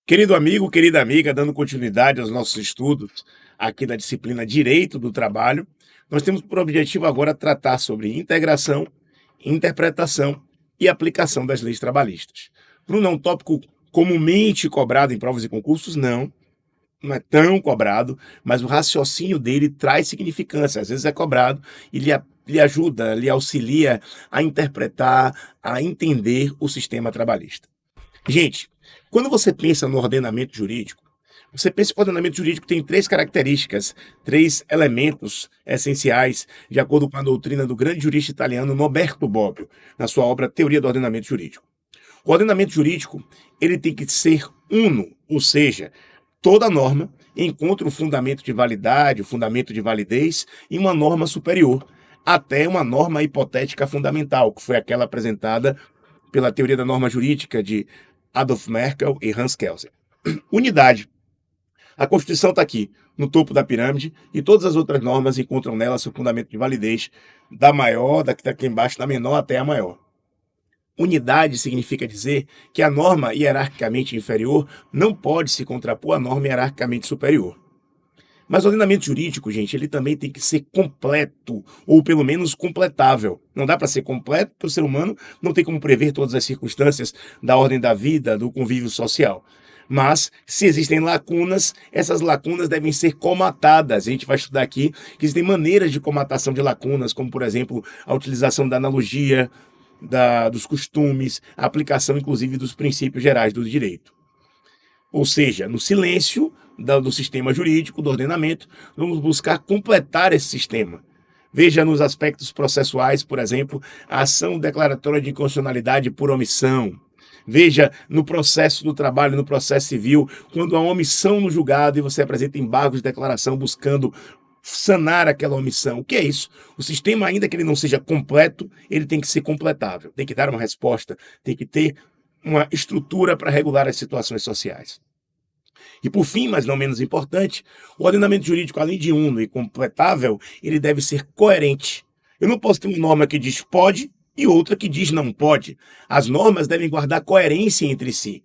Querido amigo, querida amiga, dando continuidade aos nossos estudos aqui da disciplina Direito do Trabalho, nós temos por objetivo agora tratar sobre integração, interpretação e aplicação das leis trabalhistas. Bruno, é um tópico comumente cobrado em provas e concursos? Não é tão cobrado, mas o raciocínio dele traz significância. Às vezes é cobrado e lhe ajuda, lhe auxilia a interpretar, a entender o sistema trabalhista. Gente, quando você pensa no ordenamento jurídico, você pensa que o ordenamento jurídico tem três características, três elementos essenciais, de acordo com a doutrina do grande jurista italiano Norberto Bobbio, na sua obra Teoria do Ordenamento Jurídico. O ordenamento jurídico, ele tem que ser uno, ou seja, toda norma encontra um fundamento de validade, um fundamento de validez em uma norma superior, até uma norma hipotética fundamental, que foi aquela apresentada pela teoria da norma jurídica de Adolf Merkel e Hans Kelsen. Unidade. A Constituição está aqui, no topo da pirâmide, e todas as outras normas encontram nela seu fundamento de validez, da maior, da que está aqui embaixo, da menor até a maior. Unidade significa dizer que a norma hierarquicamente inferior não pode se contrapor à norma hierarquicamente superior. Mas o ordenamento jurídico, gente, ele também tem que ser completo, ou pelo menos completável. Não dá para ser completo, porque o ser humano não tem como prever todas as circunstâncias da ordem da vida, do convívio social. Mas, se existem lacunas, essas lacunas devem ser comatadas. A gente vai estudar aqui que existem maneiras de comatação de lacunas, como, por exemplo, a utilização da analogia, dos costumes, a aplicação, inclusive, dos princípios gerais do direito. Ou seja, no silêncio do sistema jurídico, do ordenamento, vamos buscar completar esse sistema. Veja nos aspectos processuais, por exemplo, a ação declaratória de inconstitucionalidade por omissão. Veja no processo do trabalho, no processo civil, quando há omissão no julgado e você apresenta embargos de declaração buscando sanar aquela omissão. O que é isso? O sistema, ainda que ele não seja completo, ele tem que ser completável, tem que dar uma resposta, tem que ter uma estrutura para regular as situações sociais. E por fim, mas não menos importante, o ordenamento jurídico, além de uno e completável, ele deve ser coerente. Eu não posso ter uma norma que diz pode e outra que diz não pode. As normas devem guardar coerência entre si.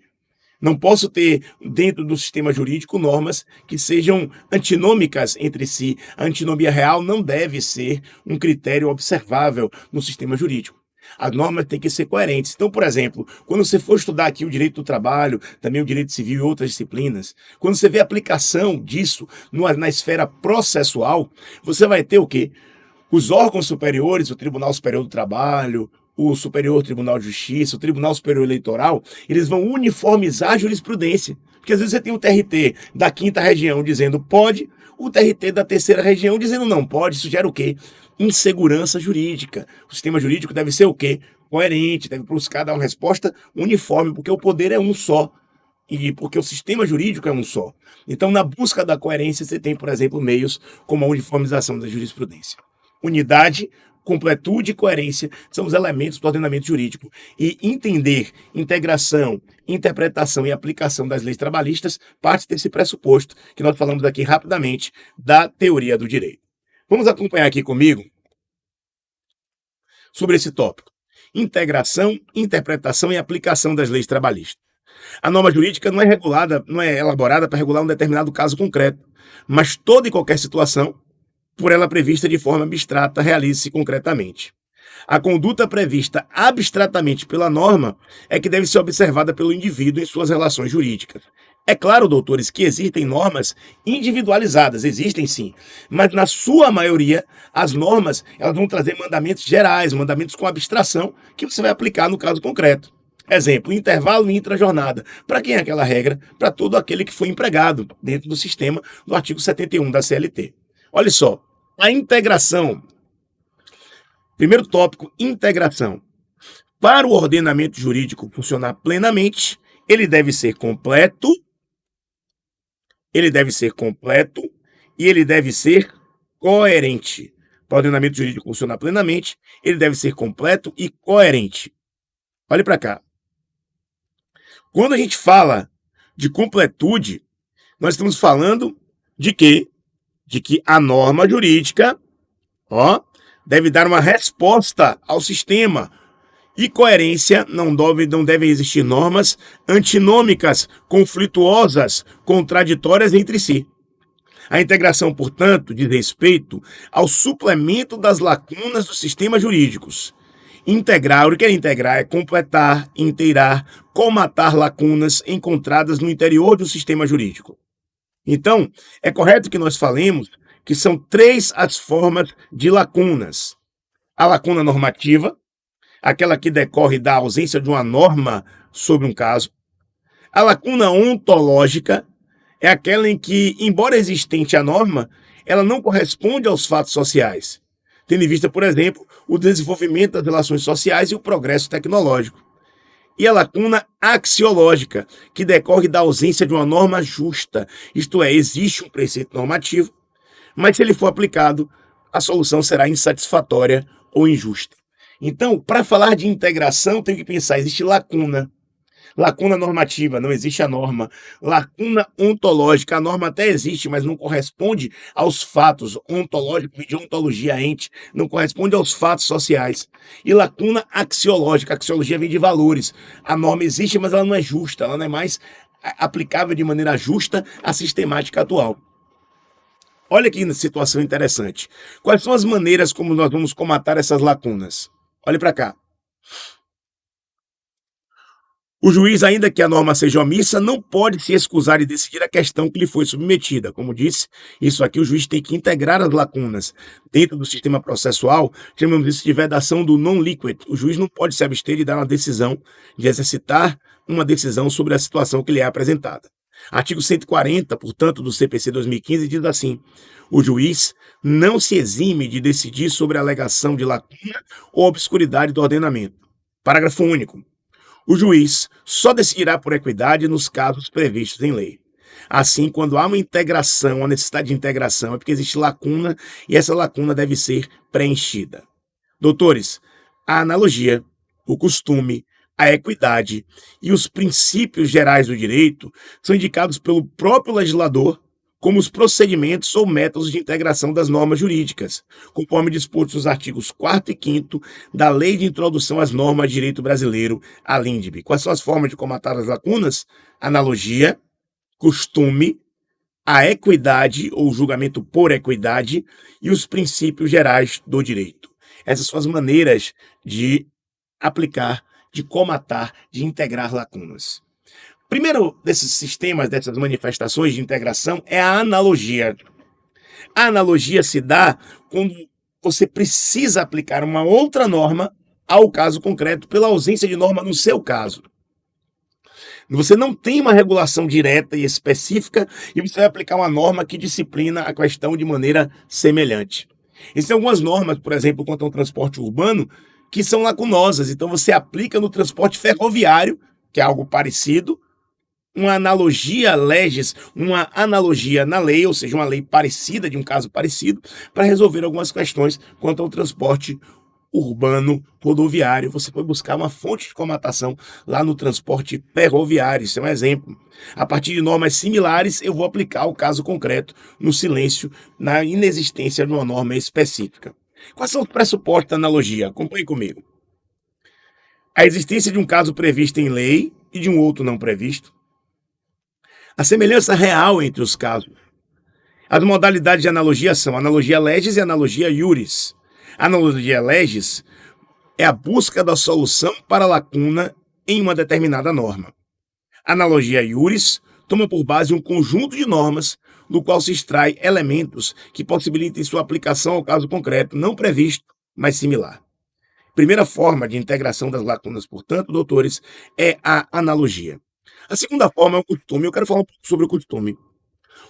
Não posso ter, dentro do sistema jurídico, normas que sejam antinômicas entre si. A antinomia real não deve ser um critério observável no sistema jurídico. As normas têm que ser coerentes. Então, por exemplo, quando você for estudar aqui o direito do trabalho, também o direito civil e outras disciplinas, quando você vê a aplicação disso na esfera processual, você vai ter o quê? Os órgãos superiores, o Tribunal Superior do Trabalho, o Superior Tribunal de Justiça, o Tribunal Superior Eleitoral, eles vão uniformizar a jurisprudência. Porque às vezes você tem o TRT da 5ª região dizendo pode, o TRT da 3ª região dizendo não pode. Isso gera o quê? Insegurança jurídica. O sistema jurídico deve ser o quê? Coerente, deve buscar dar uma resposta uniforme, porque o poder é um só. E porque o sistema jurídico é um só. Então, na busca da coerência, você tem, por exemplo, meios como a uniformização da jurisprudência. Unidade, completude e coerência são os elementos do ordenamento jurídico. E entender integração, interpretação e aplicação das leis trabalhistas parte desse pressuposto que nós falamos aqui rapidamente da teoria do direito. Vamos acompanhar aqui comigo sobre esse tópico. Integração, interpretação e aplicação das leis trabalhistas. A norma jurídica não é elaborada para regular um determinado caso concreto, mas toda e qualquer situação, por ela prevista de forma abstrata, realize-se concretamente. A conduta prevista abstratamente pela norma é que deve ser observada pelo indivíduo em suas relações jurídicas. É claro, doutores, que existem normas individualizadas, existem sim, mas na sua maioria, as normas elas vão trazer mandamentos gerais, mandamentos com abstração, que você vai aplicar no caso concreto. Exemplo, intervalo e intrajornada. Para quem é aquela regra? Para todo aquele que foi empregado dentro do sistema do artigo 71 da CLT. Olha só, a integração. Primeiro tópico, integração. Para o ordenamento jurídico funcionar plenamente, ele deve ser completo, e ele deve ser coerente. Para o ordenamento jurídico funcionar plenamente, ele deve ser completo e coerente. Olhe para cá. Quando a gente fala de completude, nós estamos falando de quê? De que a norma jurídica Ó, deve dar uma resposta ao sistema. E coerência, não devem existir normas antinômicas, conflituosas, contraditórias entre si. A integração, portanto, diz respeito ao suplemento das lacunas dos sistemas jurídicos. Integrar, o que é integrar? É completar, inteirar, colmatar lacunas encontradas no interior do sistema jurídico. Então, é correto que nós falemos que são três as formas de lacunas. A lacuna normativa, aquela que decorre da ausência de uma norma sobre um caso. A lacuna ontológica é aquela em que, embora existente a norma, ela não corresponde aos fatos sociais, tendo em vista, por exemplo, o desenvolvimento das relações sociais e o progresso tecnológico. E a lacuna axiológica, que decorre da ausência de uma norma justa, isto é, existe um preceito normativo, mas se ele for aplicado, a solução será insatisfatória ou injusta. Então, para falar de integração, tem que pensar, existe lacuna. Lacuna normativa, não existe a norma. Lacuna ontológica, a norma até existe, mas não corresponde aos fatos ontológicos, de ontologia ente, não corresponde aos fatos sociais. E lacuna axiológica, a axiologia vem de valores. A norma existe, mas ela não é justa, ela não é mais aplicável de maneira justa à sistemática atual. Olha que situação interessante. Quais são as maneiras como nós vamos comatar essas lacunas? Olhe para cá. O juiz, ainda que a norma seja omissa, não pode se excusar de decidir a questão que lhe foi submetida. Como disse, isso aqui o juiz tem que integrar as lacunas. Dentro do sistema processual, chamamos isso de vedação do non-liquid. O juiz não pode se abster de dar uma decisão, de exercitar uma decisão sobre a situação que lhe é apresentada. Artigo 140, portanto, do CPC 2015 diz assim: o juiz não se exime de decidir sobre a alegação de lacuna ou obscuridade do ordenamento. Parágrafo único. O juiz só decidirá por equidade nos casos previstos em lei. Assim, quando há uma integração, a necessidade de integração, é porque existe lacuna e essa lacuna deve ser preenchida. Doutores, a analogia, o costume, a equidade e os princípios gerais do direito são indicados pelo próprio legislador como os procedimentos ou métodos de integração das normas jurídicas, conforme disposto nos artigos 4º e 5º da Lei de Introdução às Normas de Direito Brasileiro, a LINDB. Quais são as formas de comatar as lacunas? Analogia, costume, a equidade ou julgamento por equidade e os princípios gerais do direito. Essas são as maneiras de aplicar, de comatar, de integrar lacunas. Primeiro desses sistemas, dessas manifestações de integração, é a analogia. A analogia se dá quando você precisa aplicar uma outra norma ao caso concreto pela ausência de norma no seu caso. Você não tem uma regulação direta e específica e você vai aplicar uma norma que disciplina a questão de maneira semelhante. Existem algumas normas, por exemplo, quanto ao transporte urbano, que são lacunosas. Então você aplica no transporte ferroviário, que é algo parecido, uma analogia legis, uma analogia na lei, ou seja, uma lei parecida, de um caso parecido, para resolver algumas questões quanto ao transporte urbano rodoviário. Você foi buscar uma fonte de comatação lá no transporte ferroviário, isso é um exemplo. A partir de normas similares, eu vou aplicar o caso concreto no silêncio, na inexistência de uma norma específica. Quais são os pressupostos da analogia? Acompanhe comigo. A existência de um caso previsto em lei e de um outro não previsto. A semelhança real entre os casos. As modalidades de analogia são analogia legis e analogia iuris. Analogia legis é a busca da solução para a lacuna em uma determinada norma. Analogia iuris toma por base um conjunto de normas do qual se extrai elementos que possibilitem sua aplicação ao caso concreto não previsto, mas similar. Primeira forma de integração das lacunas, portanto, doutores, é a analogia. A segunda forma é o costume. Eu quero falar um pouco sobre o costume.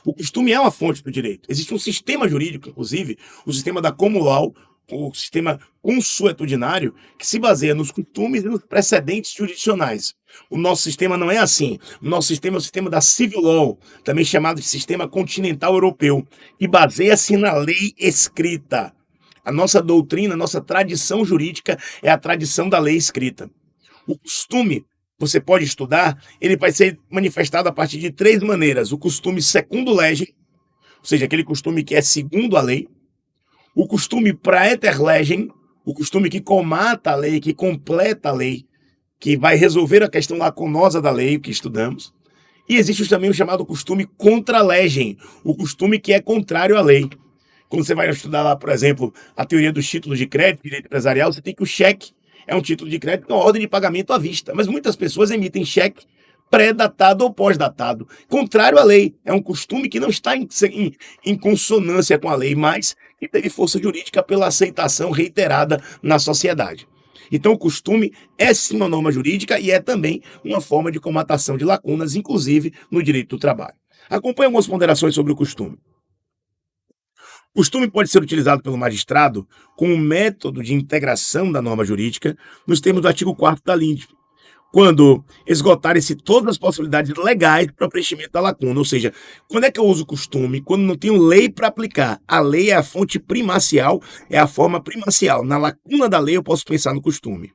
O costume é uma fonte do direito. Existe um sistema jurídico, inclusive, o sistema da common law, o sistema consuetudinário, que se baseia nos costumes e nos precedentes jurisdicionais. O nosso sistema não é assim. O nosso sistema é o sistema da civil law, também chamado de sistema continental europeu, que baseia-se na lei escrita. A nossa doutrina, a nossa tradição jurídica é a tradição da lei escrita. O costume, você pode estudar, ele vai ser manifestado a partir de três maneiras. O costume secundum legem, ou seja, aquele costume que é segundo a lei. O costume praeter legem, o costume que comata a lei, que completa a lei, que vai resolver a questão lacunosa da lei, o que estudamos. E existe também o chamado costume contra legem, o costume que é contrário à lei. Quando você vai estudar lá, por exemplo, a teoria dos títulos de crédito, direito empresarial, você tem que o cheque é um título de crédito, é uma ordem de pagamento à vista. Mas muitas pessoas emitem cheque pré-datado ou pós-datado. Contrário à lei. É um costume que não está em consonância com a lei, mas que teve força jurídica pela aceitação reiterada na sociedade. Então, o costume é sim uma norma jurídica e é também uma forma de comatação de lacunas, inclusive no direito do trabalho. Acompanhe algumas ponderações sobre o costume. O costume pode ser utilizado pelo magistrado como método de integração da norma jurídica nos termos do artigo 4º da LINDE, quando esgotarem-se todas as possibilidades legais para o preenchimento da lacuna. Ou seja, quando é que eu uso o costume? Quando não tenho lei para aplicar. A lei é a fonte primacial, é a forma primacial. Na lacuna da lei eu posso pensar no costume.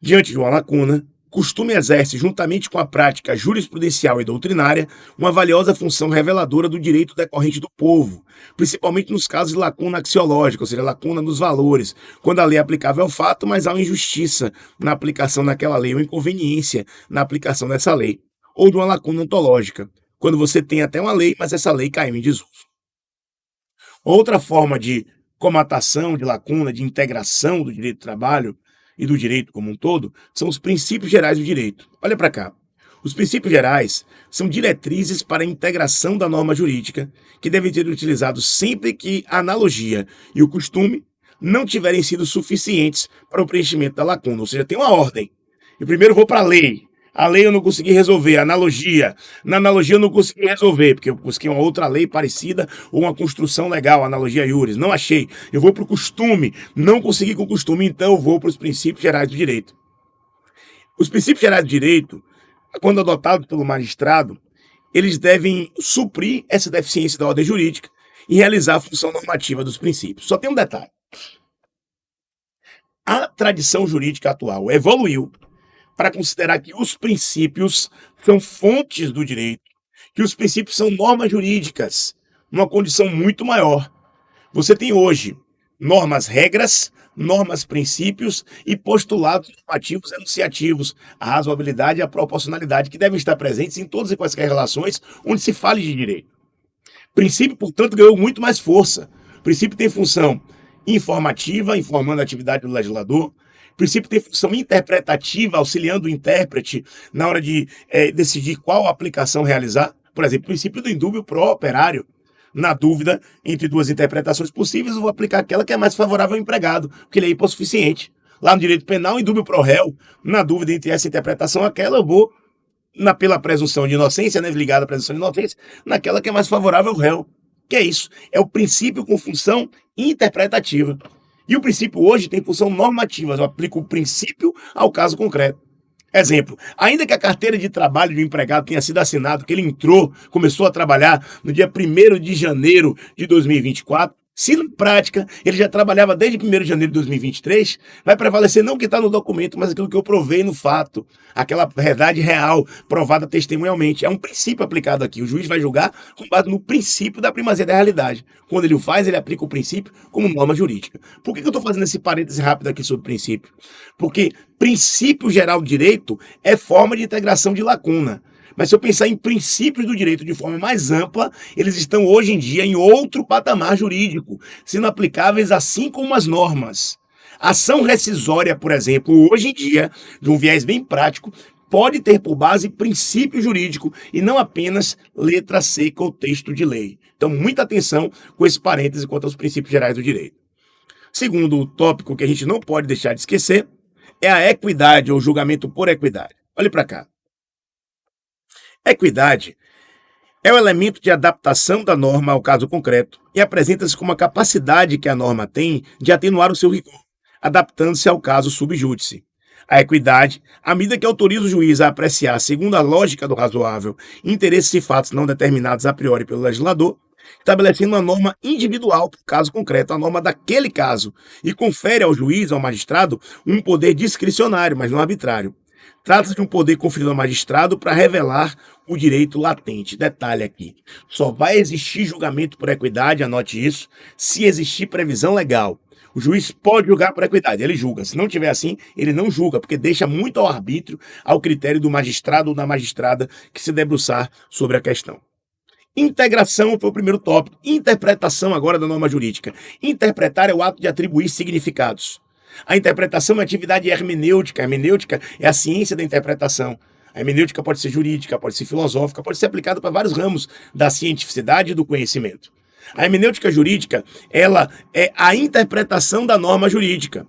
Diante de uma lacuna, costume exerce, juntamente com a prática jurisprudencial e doutrinária, uma valiosa função reveladora do direito decorrente do povo, principalmente nos casos de lacuna axiológica, ou seja, lacuna dos valores, quando a lei é aplicável ao fato, mas há uma injustiça na aplicação daquela lei, uma inconveniência na aplicação dessa lei, ou de uma lacuna ontológica, quando você tem até uma lei, mas essa lei caiu em desuso. Outra forma de comatação de lacuna, de integração do direito do trabalho e do direito como um todo, são os princípios gerais do direito. Olha para cá. Os princípios gerais são diretrizes para a integração da norma jurídica, que devem ser utilizados sempre que a analogia e o costume não tiverem sido suficientes para o preenchimento da lacuna. Ou seja, tem uma ordem. Eu primeiro vou para a lei. A lei eu não consegui resolver, a analogia. Na analogia eu não consegui resolver, porque eu busquei uma outra lei parecida ou uma construção legal, analogia iuris. Não achei. Eu vou para o costume. Não consegui com o costume, então eu vou para os princípios gerais do direito. Os princípios gerais do direito, quando adotados pelo magistrado, eles devem suprir essa deficiência da ordem jurídica e realizar a função normativa dos princípios. Só tem um detalhe. A tradição jurídica atual evoluiu para considerar que os princípios são fontes do direito, que os princípios são normas jurídicas, numa condição muito maior. Você tem hoje normas, regras, normas, princípios e postulados normativos enunciativos, a razoabilidade e a proporcionalidade, que devem estar presentes em todas e quaisquer relações onde se fale de direito. Princípio, portanto, ganhou muito mais força. O princípio tem função informativa, informando a atividade do legislador. O princípio tem função interpretativa, auxiliando o intérprete na hora de decidir qual aplicação realizar. Por exemplo, o princípio do indúbio pro operário. Na dúvida entre duas interpretações possíveis, eu vou aplicar aquela que é mais favorável ao empregado, porque ele é hipossuficiente. Lá no direito penal, indúbio pro réu. Na dúvida entre essa interpretação e aquela, eu vou pela presunção de inocência, né, ligada à presunção de inocência, naquela que é mais favorável ao réu. Que é isso? É o princípio com função interpretativa. E o princípio hoje tem função normativa. Eu aplico o princípio ao caso concreto. Exemplo, ainda que a carteira de trabalho do empregado tenha sido assinada, que ele entrou, começou a trabalhar no dia 1º de janeiro de 2024, se na prática ele já trabalhava desde 1º de janeiro de 2023, vai prevalecer não o que está no documento, mas aquilo que eu provei no fato, aquela verdade real, provada testemunhalmente. É um princípio aplicado aqui. O juiz vai julgar com base no princípio da primazia da realidade. Quando ele o faz, ele aplica o princípio como norma jurídica. Por que eu estou fazendo esse parêntese rápido aqui sobre princípio? Porque princípio geral do direito é forma de integração de lacuna. Mas se eu pensar em princípios do direito de forma mais ampla, eles estão hoje em dia em outro patamar jurídico, sendo aplicáveis assim como as normas. Ação rescisória, por exemplo, hoje em dia, de um viés bem prático, pode ter por base princípio jurídico e não apenas letra seca ou texto de lei. Então, muita atenção com esse parêntese quanto aos princípios gerais do direito. Segundo tópico que a gente não pode deixar de esquecer é a equidade ou julgamento por equidade. Olhe para cá. Equidade é o elemento de adaptação da norma ao caso concreto e apresenta-se como a capacidade que a norma tem de atenuar o seu rigor, adaptando-se ao caso sub judice. A equidade, à medida que autoriza o juiz a apreciar, segundo a lógica do razoável, interesses e fatos não determinados a priori pelo legislador, estabelecendo uma norma individual para o caso concreto, a norma daquele caso, e confere ao juiz, ao magistrado, um poder discricionário, mas não arbitrário. Trata-se de um poder conferido ao magistrado para revelar o direito latente. Detalhe aqui: só vai existir julgamento por equidade, anote isso, se existir previsão legal. O juiz pode julgar por equidade, ele julga. Se não tiver assim, ele não julga, porque deixa muito ao arbítrio, ao critério do magistrado ou da magistrada que se debruçar sobre a questão. Integração foi o primeiro tópico. Interpretação agora da norma jurídica. Interpretar é o ato de atribuir significados. A interpretação é uma atividade hermenêutica. A hermenêutica é a ciência da interpretação. A hermenêutica pode ser jurídica, pode ser filosófica, pode ser aplicada para vários ramos da cientificidade e do conhecimento. A hermenêutica jurídica, ela é a interpretação da norma jurídica.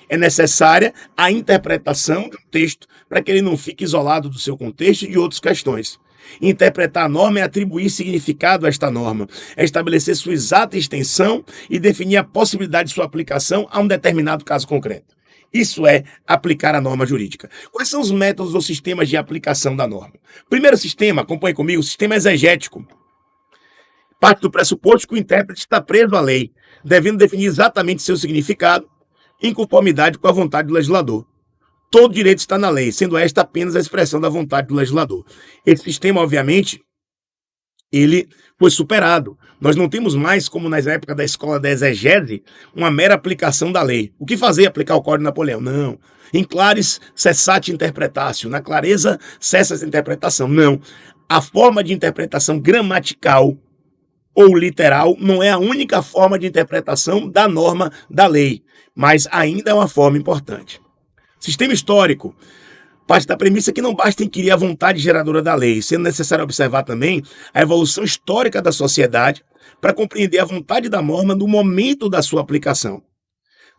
É necessária a interpretação do texto para que ele não fique isolado do seu contexto e de outras questões. Interpretar a norma é atribuir significado a esta norma, é estabelecer sua exata extensão e definir a possibilidade de sua aplicação a um determinado caso concreto. Isso é aplicar a norma jurídica. Quais são os métodos ou sistemas de aplicação da norma? Primeiro sistema, acompanhe comigo, o sistema exegético. Parte do pressuposto que o intérprete está preso à lei, devendo definir exatamente seu significado em conformidade com a vontade do legislador. Todo direito está na lei, sendo esta apenas a expressão da vontade do legislador. Esse sistema, obviamente, ele foi superado. Nós não temos mais, como nas épocas da escola da exegese, uma mera aplicação da lei. O que fazer? Aplicar o Código de Napoleão? Não. In claris cessat interpretatio. Na clareza, cessa essa interpretação. Não. A forma de interpretação gramatical ou literal não é a única forma de interpretação da norma da lei, mas ainda é uma forma importante. Sistema histórico parte da premissa que não basta inquirir a vontade geradora da lei, sendo necessário observar também a evolução histórica da sociedade para compreender a vontade da norma no momento da sua aplicação.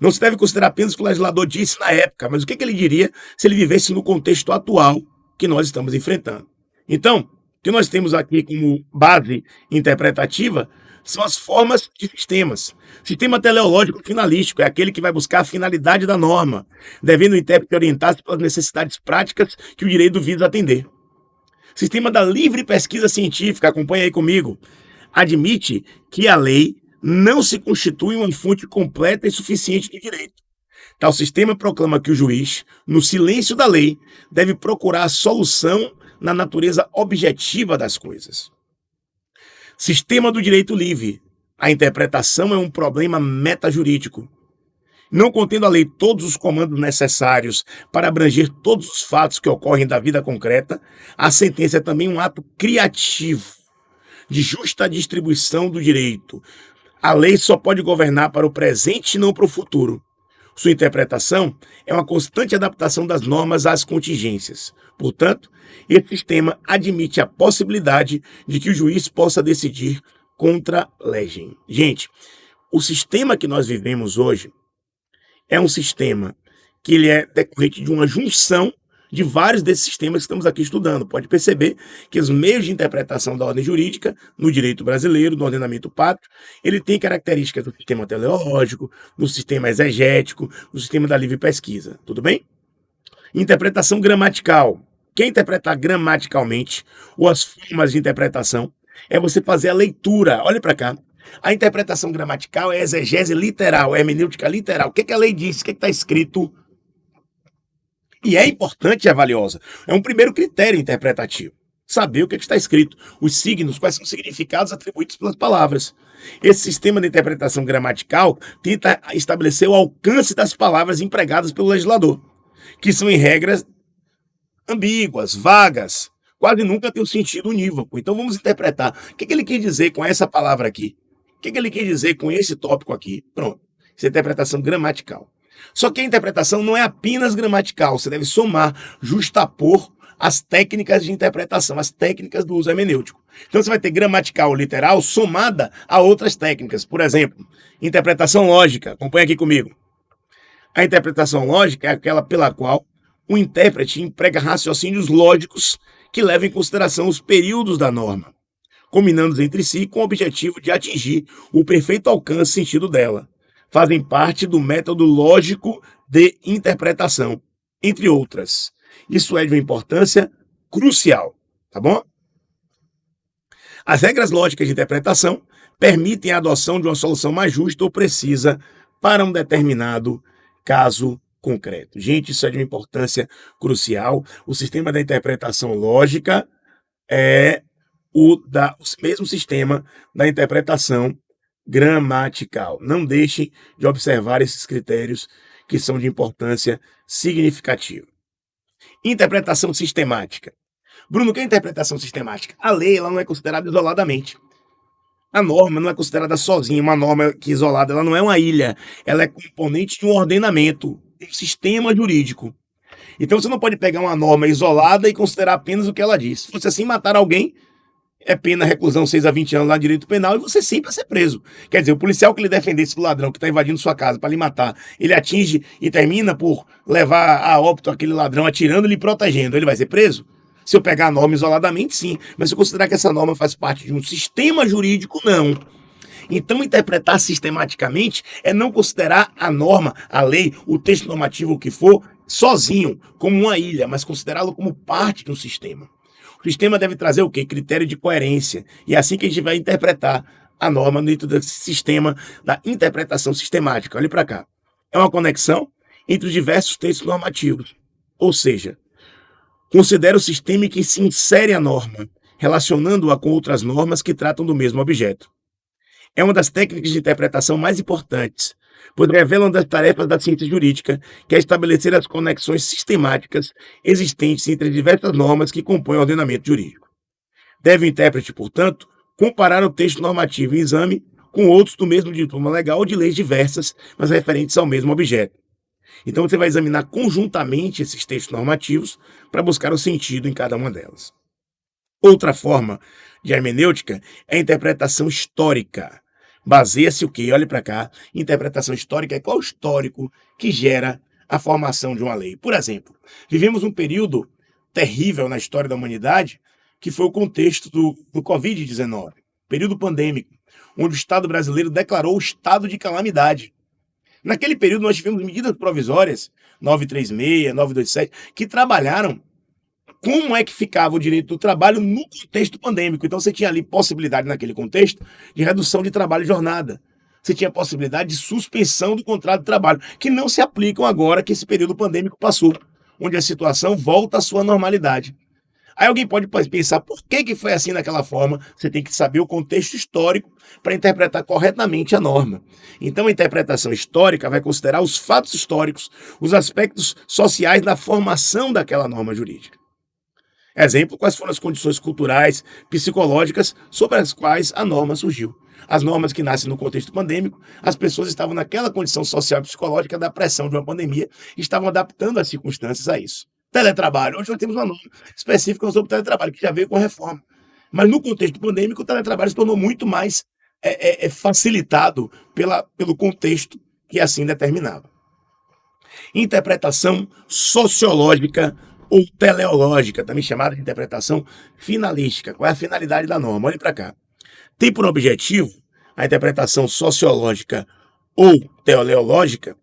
Não se deve considerar apenas o que o legislador disse na época, mas o que ele diria se ele vivesse no contexto atual que nós estamos enfrentando. Então, o que nós temos aqui como base interpretativa são as formas de sistemas. Sistema teleológico finalístico é aquele que vai buscar a finalidade da norma, devendo o intérprete orientar-se pelas necessidades práticas que o direito visa atender. Sistema da livre pesquisa científica, acompanha aí comigo, admite que a lei não se constitui uma fonte completa e suficiente do direito. Tal sistema proclama que o juiz, no silêncio da lei, deve procurar a solução na natureza objetiva das coisas. Sistema do direito livre. A interpretação é um problema metajurídico. Não contendo a lei todos os comandos necessários para abranger todos os fatos que ocorrem da vida concreta, a sentença é também um ato criativo, de justa distribuição do direito. A lei só pode governar para o presente e não para o futuro. Sua interpretação é uma constante adaptação das normas às contingências. Portanto, esse sistema admite a possibilidade de que o juiz possa decidir contra legem. Gente, o sistema que nós vivemos hoje é um sistema que ele é decorrente de uma junção de vários desses sistemas que estamos aqui estudando. Pode perceber que os meios de interpretação da ordem jurídica, no direito brasileiro, no ordenamento pátrio, ele tem características do sistema teleológico, do sistema exegético, do sistema da livre pesquisa. Tudo bem? Interpretação gramatical. Quer interpretar gramaticalmente ou as formas de interpretação é você fazer a leitura. Olha para cá. A interpretação gramatical é a exegese literal, é a hermenêutica literal. O que a lei diz? O que está escrito? E é importante e é valiosa. É um primeiro critério interpretativo. Saber o que está escrito. Os signos, quais são os significados atribuídos pelas palavras. Esse sistema de interpretação gramatical tenta estabelecer o alcance das palavras empregadas pelo legislador, que são, em regras, ambíguas, vagas, quase nunca tem um sentido unívoco. Então vamos interpretar. O que ele quis dizer com essa palavra aqui? O que ele quis dizer com esse tópico aqui? Pronto. Isso é interpretação gramatical. Só que a interpretação não é apenas gramatical. Você deve somar, justapor as técnicas de interpretação, as técnicas do uso hermenêutico. Então você vai ter gramatical literal somada a outras técnicas. Por exemplo, interpretação lógica. Acompanha aqui comigo. A interpretação lógica é aquela pela qual o intérprete emprega raciocínios lógicos que levam em consideração os períodos da norma, combinando entre si com o objetivo de atingir o perfeito alcance e sentido dela. Fazem parte do método lógico de interpretação, entre outras. Isso é de uma importância crucial, tá bom? As regras lógicas de interpretação permitem a adoção de uma solução mais justa ou precisa para um determinado caso concreto. Gente, isso é de uma importância crucial. O sistema da interpretação lógica é o mesmo sistema da interpretação gramatical. Não deixe de observar esses critérios que são de importância significativa. Interpretação sistemática. Bruno, o que é interpretação sistemática? A lei ela não é considerada isoladamente. A norma não é considerada sozinha, uma norma que isolada, ela não é uma ilha, ela é componente de um ordenamento, um sistema jurídico. Então você não pode pegar uma norma isolada e considerar apenas o que ela diz. Se fosse assim, matar alguém, é pena reclusão 6 a 20 anos lá no direito penal e você sempre vai ser preso. Quer dizer, o policial que lhe defendesse do ladrão que está invadindo sua casa para lhe matar, ele atinge e termina por levar a óbito aquele ladrão atirando e lhe protegendo, ele vai ser preso? Se eu pegar a norma isoladamente, sim. Mas se eu considerar que essa norma faz parte de um sistema jurídico, não. Então, interpretar sistematicamente é não considerar a norma, a lei, o texto normativo, o que for, sozinho, como uma ilha, mas considerá-lo como parte de um sistema. O sistema deve trazer o quê? Critério de coerência. E é assim que a gente vai interpretar a norma dentro desse sistema da interpretação sistemática. Olhe para cá. É uma conexão entre os diversos textos normativos. Ou seja, considera o sistema em que se insere a norma, relacionando-a com outras normas que tratam do mesmo objeto. É uma das técnicas de interpretação mais importantes, pois revela uma das tarefas da ciência jurídica, que é estabelecer as conexões sistemáticas existentes entre diversas normas que compõem o ordenamento jurídico. Deve o intérprete, portanto, comparar o texto normativo em exame com outros do mesmo diploma legal ou de leis diversas, mas referentes ao mesmo objeto. Então você vai examinar conjuntamente esses textos normativos para buscar o sentido em cada uma delas. Outra forma de hermenêutica é a interpretação histórica. Baseia-se o quê? Olhe para cá. Interpretação histórica é qual o histórico que gera a formação de uma lei. Por exemplo, vivemos um período terrível na história da humanidade, que foi o contexto do Covid-19, período pandêmico, onde o Estado brasileiro declarou o estado de calamidade. Naquele período nós tivemos medidas provisórias, 936, 927, que trabalharam como é que ficava o direito do trabalho no contexto pandêmico. Então você tinha ali possibilidade naquele contexto de redução de trabalho e jornada. Você tinha possibilidade de suspensão do contrato de trabalho, que não se aplicam agora que esse período pandêmico passou, onde a situação volta à sua normalidade. Aí alguém pode pensar, por que foi assim daquela forma? Você tem que saber o contexto histórico para interpretar corretamente a norma. Então a interpretação histórica vai considerar os fatos históricos, os aspectos sociais da formação daquela norma jurídica. Exemplo, quais foram as condições culturais, psicológicas sobre as quais a norma surgiu. As normas que nascem no contexto pandêmico, as pessoas estavam naquela condição social e psicológica da pressão de uma pandemia e estavam adaptando as circunstâncias a isso. Teletrabalho. Hoje nós temos uma norma específica sobre o teletrabalho, que já veio com a reforma. Mas no contexto pandêmico, o teletrabalho se tornou muito mais facilitado pelo contexto que assim determinava. Interpretação sociológica ou teleológica, também chamada de interpretação finalística. Qual é a finalidade da norma? Olhe para cá. Tem por objetivo a interpretação sociológica ou teleológica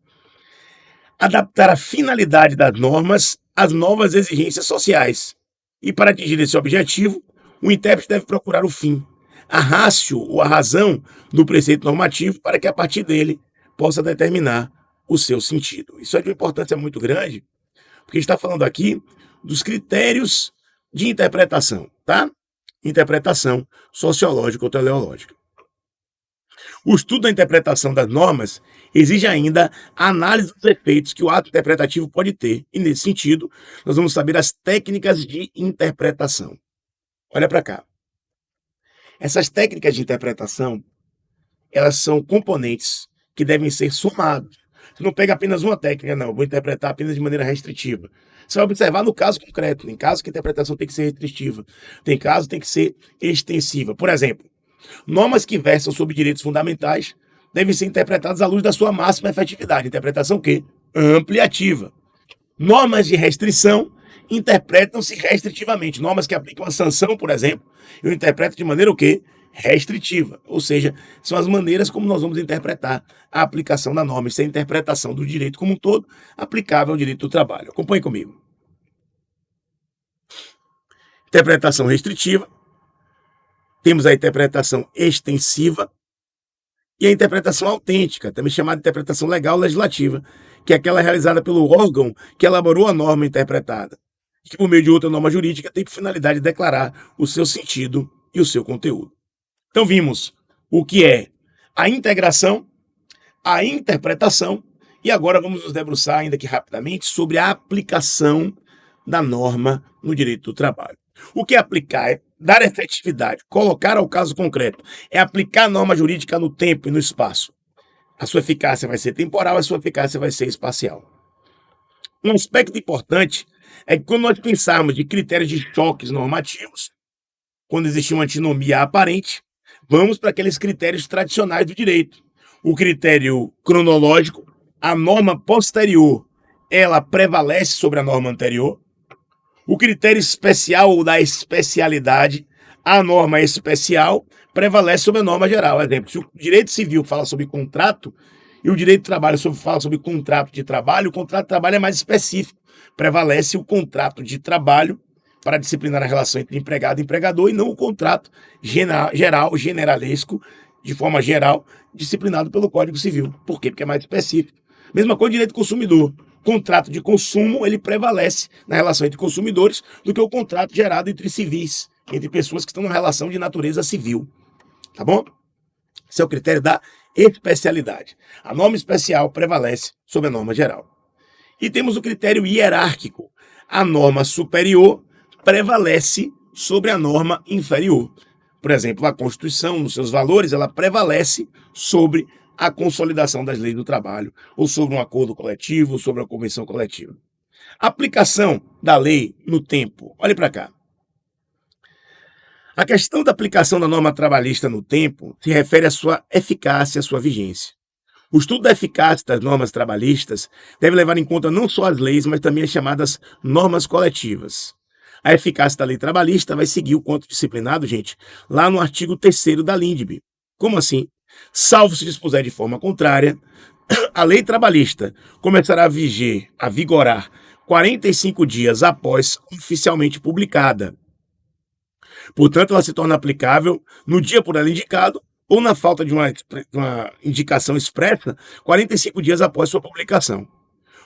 adaptar a finalidade das normas às novas exigências sociais. E para atingir esse objetivo, o intérprete deve procurar o fim, a ratio ou a razão do preceito normativo para que a partir dele possa determinar o seu sentido. Isso é de uma importância muito grande, porque a gente está falando aqui dos critérios de interpretação, tá? Interpretação sociológica ou teleológica. O estudo da interpretação das normas exige ainda a análise dos efeitos que o ato interpretativo pode ter. E, nesse sentido, nós vamos saber as técnicas de interpretação. Olha para cá. Essas técnicas de interpretação, elas são componentes que devem ser somados. Você não pega apenas uma técnica, não. Vou interpretar apenas de maneira restritiva. Você vai observar no caso concreto. Tem casos que a interpretação tem que ser restritiva. Tem casos que tem que ser extensiva. Por exemplo, normas que versam sobre direitos fundamentais devem ser interpretadas à luz da sua máxima efetividade. Interpretação o quê? Ampliativa. Normas de restrição interpretam-se restritivamente. Normas que aplicam a sanção, por exemplo, eu interpreto de maneira o quê? Restritiva. Ou seja, são as maneiras como nós vamos interpretar a aplicação da norma. Isso é a interpretação do direito como um todo, aplicável ao direito do trabalho. Acompanhe comigo. Interpretação restritiva. Temos a interpretação extensiva e a interpretação autêntica, também chamada de interpretação legal legislativa, que é aquela realizada pelo órgão que elaborou a norma interpretada, e que por meio de outra norma jurídica tem por finalidade declarar o seu sentido e o seu conteúdo. Então vimos o que é a integração, a interpretação, e agora vamos nos debruçar ainda aqui rapidamente sobre a aplicação da norma no direito do trabalho. O que é aplicar? É dar efetividade, colocar ao caso concreto, é aplicar a norma jurídica no tempo e no espaço. A sua eficácia vai ser temporal, a sua eficácia vai ser espacial. Um aspecto importante é que quando nós pensarmos de critérios de choques normativos, quando existe uma antinomia aparente, vamos para aqueles critérios tradicionais do direito. O critério cronológico, a norma posterior, ela prevalece sobre a norma anterior. O critério especial ou da especialidade, a norma especial prevalece sobre a norma geral. Exemplo, se o direito civil fala sobre contrato e o direito do trabalho fala sobre contrato de trabalho, o contrato de trabalho é mais específico. Prevalece o contrato de trabalho para disciplinar a relação entre empregado e empregador e não o contrato generalesco, de forma geral, disciplinado pelo Código Civil. Por quê? Porque é mais específico. Mesma coisa direito do consumidor. Contrato de consumo, ele prevalece na relação entre consumidores do que o contrato gerado entre civis, entre pessoas que estão numa relação de natureza civil. Tá bom? Esse é o critério da especialidade. A norma especial prevalece sobre a norma geral. E temos o critério hierárquico. A norma superior prevalece sobre a norma inferior. Por exemplo, a Constituição, nos seus valores, ela prevalece sobre a consolidação das leis do trabalho, ou sobre um acordo coletivo, ou sobre a convenção coletiva. Aplicação da lei no tempo. Olhe para cá. A questão da aplicação da norma trabalhista no tempo se refere à sua eficácia, à sua vigência. O estudo da eficácia das normas trabalhistas deve levar em conta não só as leis, mas também as chamadas normas coletivas. A eficácia da lei trabalhista vai seguir o conto disciplinado, gente, lá no artigo 3º da LINDB. Como assim? Salvo se dispuser de forma contrária, a lei trabalhista começará a vigorar 45 dias após oficialmente publicada. Portanto, ela se torna aplicável no dia por ela indicado ou na falta de uma indicação expressa 45 dias após sua publicação.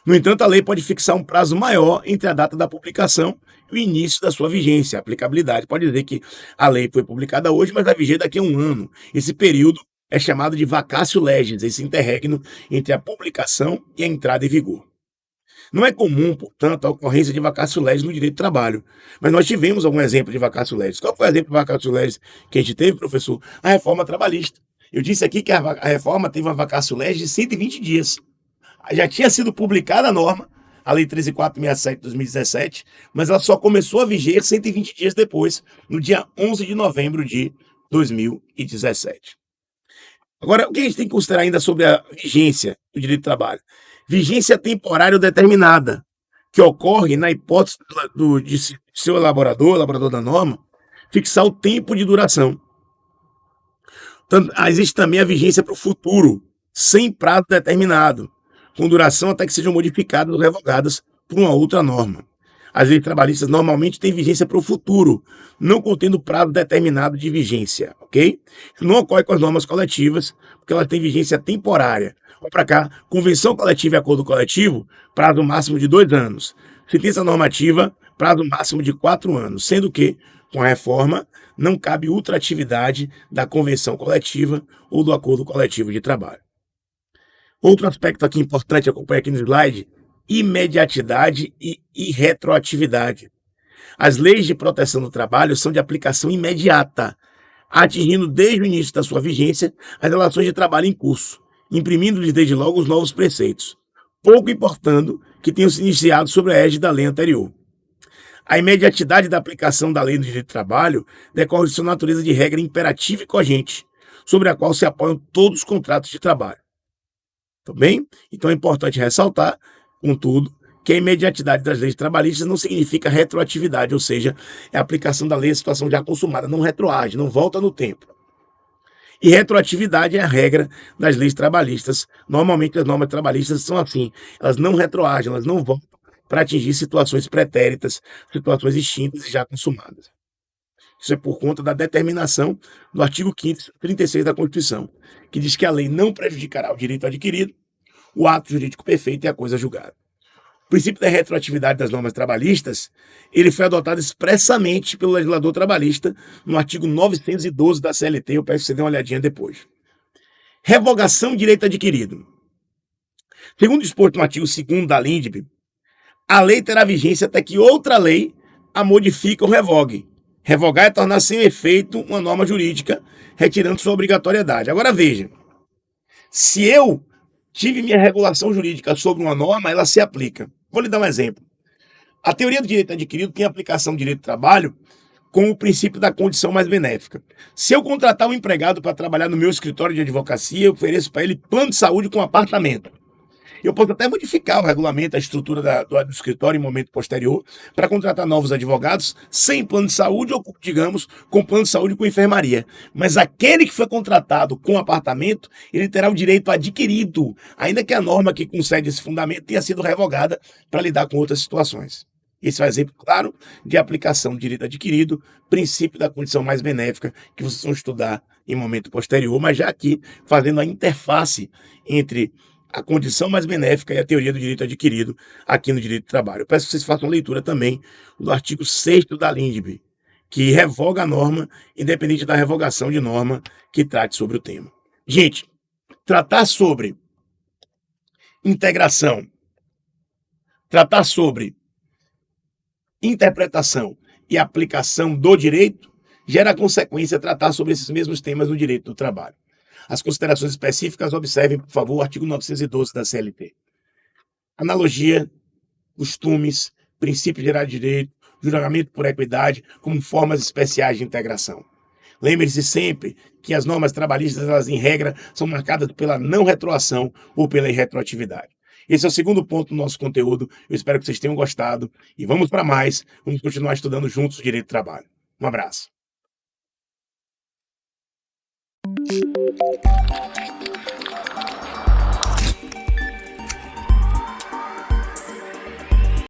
No entanto, a lei pode fixar um prazo maior entre a data da publicação e o início da sua vigência. A aplicabilidade pode dizer que a lei foi publicada hoje, mas vai viger daqui a um ano. Esse período é chamado de vacatio legis, esse interregno entre a publicação e a entrada em vigor. Não é comum, portanto, a ocorrência de vacatio legis no direito do trabalho, mas nós tivemos algum exemplo de vacatio legis. Qual foi o exemplo de vacatio legis que a gente teve, professor? A reforma trabalhista. Eu disse aqui que a reforma teve uma vacatio legis de 120 dias. Já tinha sido publicada a norma, a Lei 13.467 de 2017, mas ela só começou a viger 120 dias depois, no dia 11 de novembro de 2017. Agora, o que a gente tem que considerar ainda sobre a vigência do direito do trabalho? Vigência temporária determinada, que ocorre na hipótese de seu elaborador da norma, fixar o tempo de duração. Então, existe também a vigência para o futuro, sem prazo determinado, com duração até que sejam modificadas ou revogadas por uma outra norma. As leis trabalhistas normalmente têm vigência para o futuro, não contendo prazo determinado de vigência, ok? Isso não ocorre com as normas coletivas, porque elas têm vigência temporária. Olha para cá, convenção coletiva e acordo coletivo, prazo máximo de 2 anos. Sentença normativa, prazo máximo de 4 anos, sendo que, com a reforma, não cabe ultratividade da convenção coletiva ou do acordo coletivo de trabalho. Outro aspecto aqui importante, acompanha aqui no slide, imediatidade e irretroatividade. As leis de proteção do trabalho são de aplicação imediata, atingindo desde o início da sua vigência as relações de trabalho em curso, imprimindo-lhes desde logo os novos preceitos, pouco importando que tenham se iniciado sobre a égide da lei anterior. A imediatidade da aplicação da lei do direito do trabalho decorre de sua natureza de regra imperativa e cogente, sobre a qual se apoiam todos os contratos de trabalho. Tá bem? Então é importante ressaltar, contudo, que a imediatidade das leis trabalhistas não significa retroatividade, ou seja, é a aplicação da lei à situação já consumada, não retroage, não volta no tempo. E retroatividade é a regra das leis trabalhistas. Normalmente as normas trabalhistas são assim, elas não retroagem, elas não voltam para atingir situações pretéritas, situações extintas e já consumadas. Isso é por conta da determinação do artigo 5º, 36 da Constituição, que diz que a lei não prejudicará o direito adquirido o ato jurídico perfeito é a coisa julgada. O princípio da retroatividade das normas trabalhistas, ele foi adotado expressamente pelo legislador trabalhista no artigo 912 da CLT, eu peço que você dê uma olhadinha depois. Revogação de direito adquirido. Segundo disposto no artigo 2º da LINDB, a lei terá vigência até que outra lei a modifique ou revogue. Revogar é tornar sem efeito uma norma jurídica, retirando sua obrigatoriedade. Agora veja, se eu tive minha regulação jurídica sobre uma norma, ela se aplica. Vou lhe dar um exemplo. A teoria do direito adquirido tem aplicação do direito do trabalho com o princípio da condição mais benéfica. Se eu contratar um empregado para trabalhar no meu escritório de advocacia, eu ofereço para ele plano de saúde com apartamento. Eu posso até modificar o regulamento, a estrutura do escritório em momento posterior, para contratar novos advogados sem plano de saúde ou, digamos, com plano de saúde com enfermaria. Mas aquele que foi contratado com apartamento, ele terá o direito adquirido, ainda que a norma que concede esse fundamento tenha sido revogada para lidar com outras situações. Esse é um exemplo claro de aplicação do direito adquirido, princípio da condição mais benéfica, que vocês vão estudar em momento posterior, mas já aqui fazendo a interface entre a condição mais benéfica e a teoria do direito adquirido aqui no direito do trabalho. Eu peço que vocês façam leitura também do artigo 6º da LINDB, que revoga a norma, independente da revogação de norma que trate sobre o tema. Gente, tratar sobre integração, tratar sobre interpretação e aplicação do direito gera a consequência tratar sobre esses mesmos temas no direito do trabalho. As considerações específicas, observem, por favor, o artigo 912 da CLT. Analogia, costumes, princípio geral de direito, julgamento por equidade, como formas especiais de integração. Lembre-se sempre que as normas trabalhistas, elas, em regra, são marcadas pela não retroação ou pela irretroatividade. Esse é o segundo ponto do nosso conteúdo. Eu espero que vocês tenham gostado. E vamos para mais. Vamos continuar estudando juntos o direito do trabalho. Um abraço.